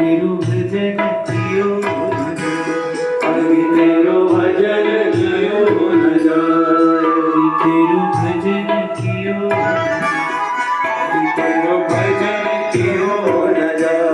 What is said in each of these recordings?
तेरो भजन कियो न जाए, हरि तेरो भजन कियो न जाए, तेरो भजन कियो न जाए, तेरो भजन कियो न जाए।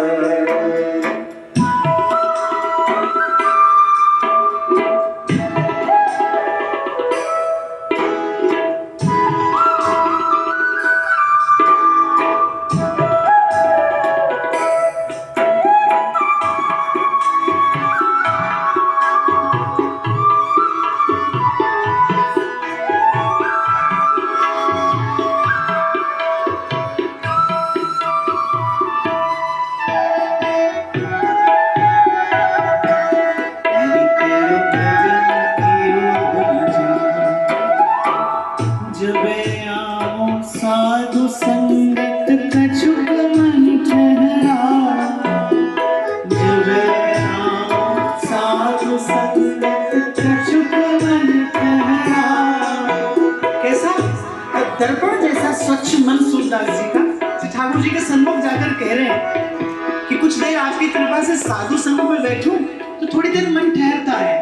साधु संगत कछुक मन ठहरा, जब साधु संगत कछुक मन ठहरा। कैसा दर्पण जैसा स्वच्छ मन सूरदास जी का ठाकुर जी के सन्मुख जाकर कह रहे हैं कि कुछ देर आपकी कृपा से साधु संग में बैठूं तो थोड़ी देर मन ठहरता है।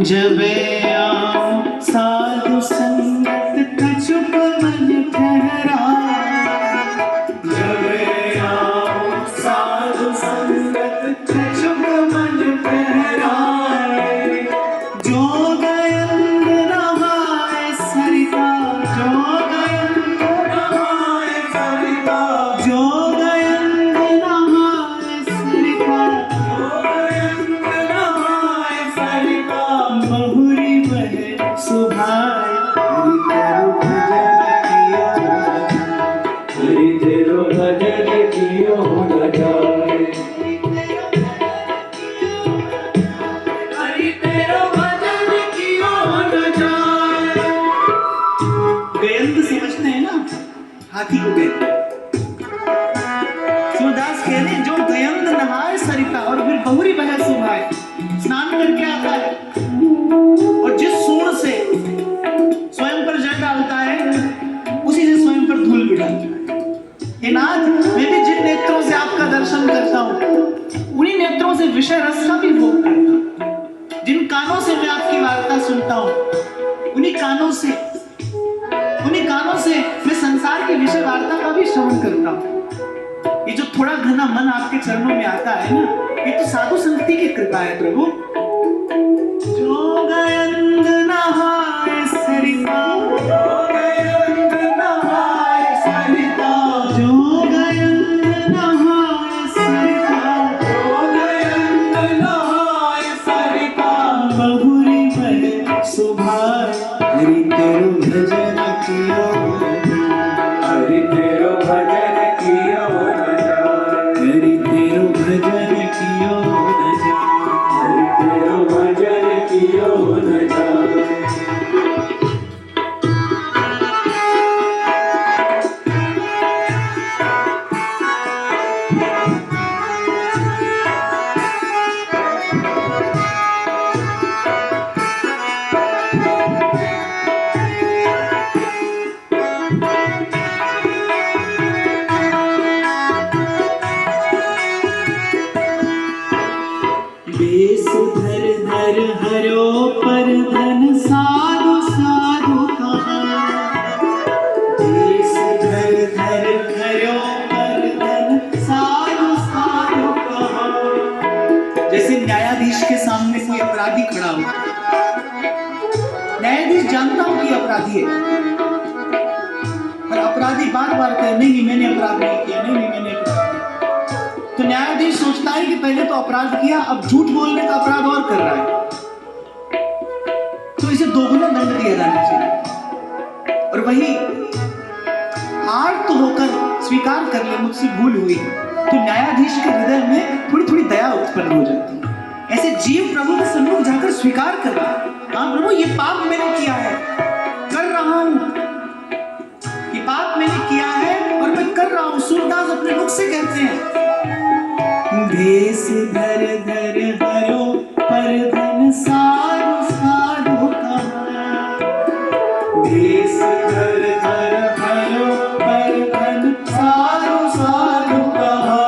जब साधु संगत कछुक मन ठहरा, जब साधु संगत कछुक मन ठहरा। जो गयंग नहाए सरिता, जो गयंग नहाए सरिता, जो गयंग नहाए सरिता, जो गयंग नहाए सरिता। बहुरी बहे सुभाए, हरि तेरो भजन कियो न जाए, हरि तेरो भजन कियो न जाए। गयंत समझते हैं ना हाथी को गयंत। सूरदास कह रहे जो गयंत नहाए सरिता और फिर बहुरी बहे सुभाए, स्नान करके आता है और जिस सूंड से स्वयं पर जल डालता है उसी से स्वयं पर धूल भी डालता है। हे नाथ, मैं भी जिन नेत्रों से आपका दर्शन करता हूँ उन्हीं नेत्रों से विषय रस का भी भोग करता हूँ। जिन कानों से मैं आपकी वार्ता सुनता हूँ उन्हीं कानों से मैं संसार की विषय वार्ता का भी श्रवण करता हूँ। ये जो थोड़ा घना मन आपके चरणों में आता है ना, ये तो साधु संगति की कृपा है प्रभु। जो गयंग नहाए सरिता, जो गयंग नहाए सरिता, जो गयंग नहाए सरिता, जो गयंग नहाए सरिता। बहुरी बहे सुभाए, हरि तेरो भजन कियो, हरि तेरो भजन कियो न जाए, हरि तेरो भजन कियो न जाए, हरि तेरो भजन कियो न जाए। बेस धर धर हरो पर धन साधु साधु कहा, बेस धर धर हरो पर धन साधु साधु कहा। जैसे न्यायाधीश के सामने कोई अपराधी खड़ा हो, न्यायाधीश जानता हो कि अपराधी है, पर अपराधी बार बार कहे नहीं मैंने अपराध नहीं किया, नहीं मैंने अपराध किया। तो न्यायाधीश सोचता है कि पहले तो अपराध किया, अब झूठ बोलने का अपराध और कर रहा है, तो इसे दोगुना दंड दिया जाना चाहिए। और वही आर्त होकर स्वीकार कर ले मुझसे भूल हुई, तो न्यायाधीश के हृदय में थोड़ी थोड़ी दया उत्पन्न हो जाती है। ऐसे जीव प्रभु के सन्मुख जाकर स्वीकार कर रहा है, हाँ प्रभु ये पाप मैंने किया है, कर रहा हूं, ये पाप मैंने किया है और मैं कर रहा हूं। सूरदास अपने मुख से कहते हैं भेष धर धर हरो पर धन साधु साधु कहा, भेष धर धर हरो पर धन साधु साधु कहा।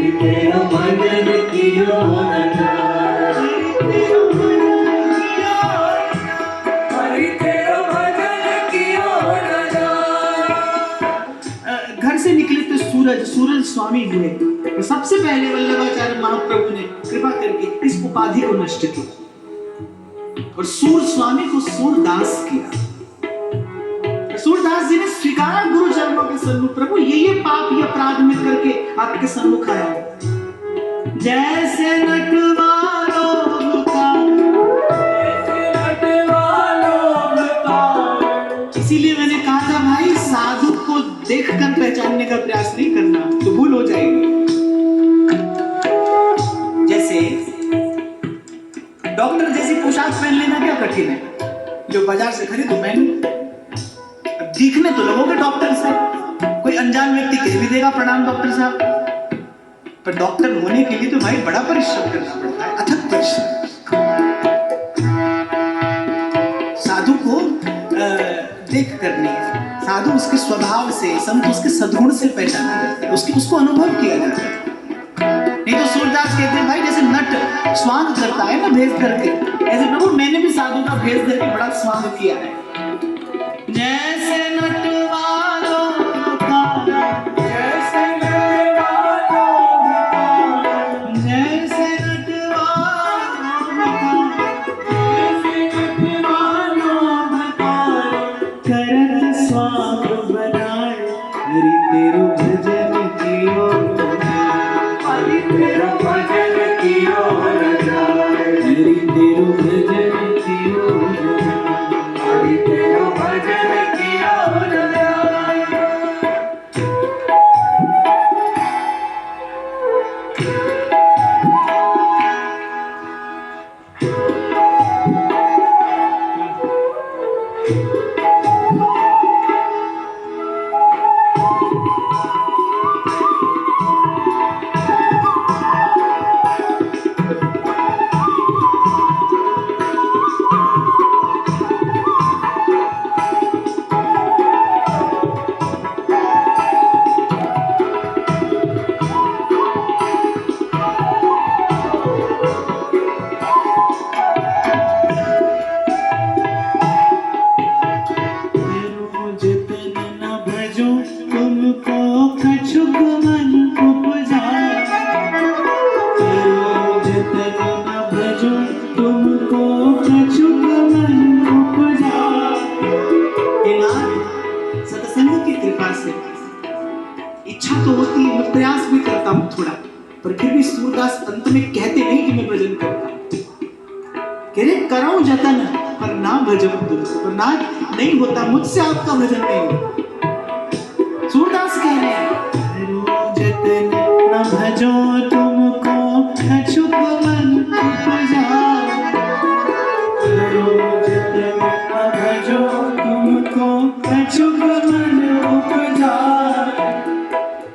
हरि तेरा भजन कियो न जाए, हरि तेरा भजन कियो न जाए। घर से निकले तो सूरज स्वामी हुए। तो सबसे पहले वल्लभाचार्य महाप्रभु ने कृपा करके इस उपाधि को नष्ट किया और सूर स्वामी को सूरदास किया। सूरदास जी ने स्वीकारा गुरु चरणों के सन्मुख, प्रभु ये पाप ये अपराध में करके आपके सन्मुख आया हूं। जैसे नटवालो इसीलिए मैंने कहा था भाई, साधु को देखकर पहचानने का प्रयास नहीं करना तो भूल हो जाएगी। जैसे डॉक्टर जैसी पोशाक पहन लेना क्या कठिन है, जो बाजार से खरीदो पहन। दिखने तो लगोगे डॉक्टर से, कोई अनजान व्यक्ति कह भी देगा प्रणाम डॉक्टर साहब, पर डॉक्टर होने के लिए तो भाई बड़ा परिश्रम करना पड़ता है, अथक परिश्रम। साधु को देख कर नहीं, साधु उसके स्वभाव से, संत उसके सद्गुण से पहचाना जाता है, उसको अनुभव किया जाता है। नहीं तो सूरदास कहते हैं भाई जैसे नट स्वांग करता है ना भेज करके, ऐसे प्रभु मैंने भी साधु का भेज करके बड़ा स्वांग किया है। जैसे नटवालों का, जैसे नटवालों का, जैसे नटवालों का, करत स्वांग बनाए, हरि तेरो भजन कियो, हरि तेरा भजन कियो न जाए, हरि तेरो भजन कियो, हरि तेरा भजन कियो न जाए। इच्छा तो होती है, मैं प्रयास भी करता हूँ थोड़ा, पर फिर भी सूरदास अंत में कहते नहीं कि मैं भजन करता हूँ, कह रहे कराऊं जतन पर ना भजन तुमको, पर ना नहीं होता मुझसे, आपका भजन नहीं होता। सूरदास कह रहे हैं करो जतन न भजो तुमको, अछुप मन उपजा, करो जतन न भजो तुमको, अछुप मन उपजा।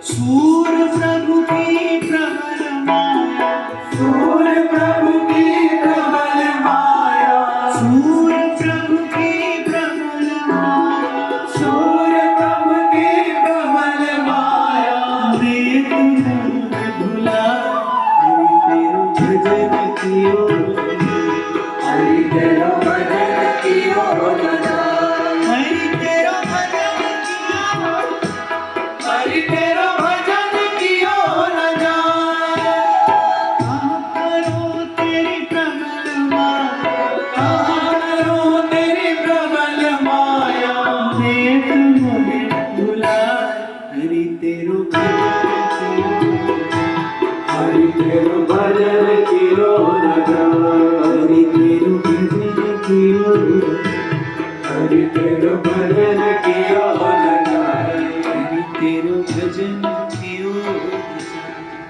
सूर प्रभु की प्रबल माया, सूर प्रभु की प्रबल माया, सूर प्रभु की प्रबल माया, सूर प्रभु की प्रबल माया। वेद मोह भुला, हरि तेरो भजन कियो, हरि तेरा भजन कियो न जाए, हरि तेरो भजन कियो, हरि तेरा भजन कियो न जाए। कहाँ करो तेरी प्रबल माया, कहाँ करूं तेरी प्रबल माया, वेद मोह भुला, हरि तेरो भजन कियो, हरि तेरा भजन कियो न जाए, हरि तेरो भजन कियो, हरि तेरा भजन कियो न जाए, हरि तेरो भजन कियो।